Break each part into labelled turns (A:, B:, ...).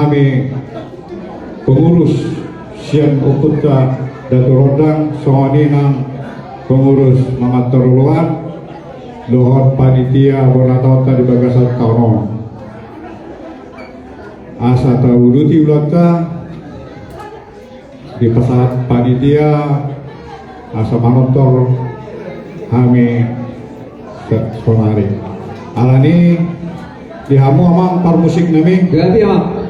A: memahami pengurus Sian Ukutta Datu Rodang Songoninang pengurus Mangatoruluan Lohot panitia Bonatota di Bagasat Kauno asa tawuluti ulata di pesat panitia asa manotor kami sonari alani dihamu amang par musik nami
B: Ganti ya, Mak.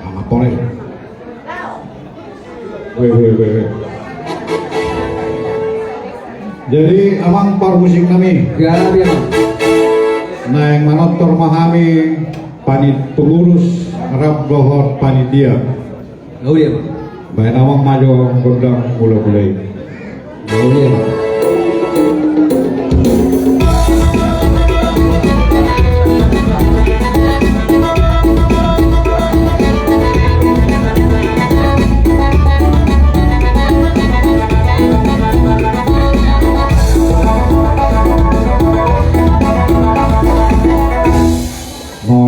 A: ama pore we. Jadi amang par musik nami
B: Ganti ya, Mak.
A: nah yang manotor mahami pengurus Rab Lohot panitia
B: Oh iya, Mak.
A: baik awang maju gondang mulai
B: Oh iya, Mak.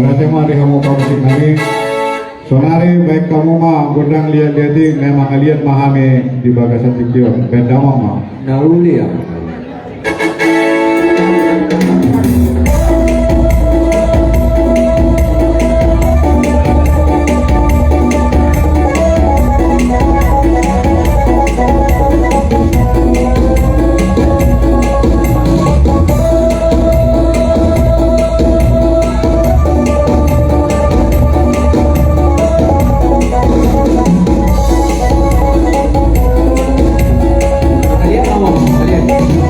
A: nanti mah di kamu musik nami sonari baik kamu mah gondang lihat-lihatin memang lihat mahami di bagasan tikion benda mah
B: Nauli ya. Kalian awam, kalian.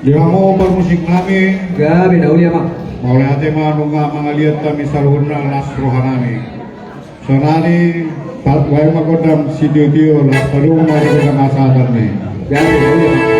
A: Diramo bermusik nami,
B: Gabi naulia mak.
A: maulay ate manunga mga liat kami saluna las rohanami. Sonari, patway magodam si Dio las palunga di mga masadan ni.
B: Gabi naulia mak.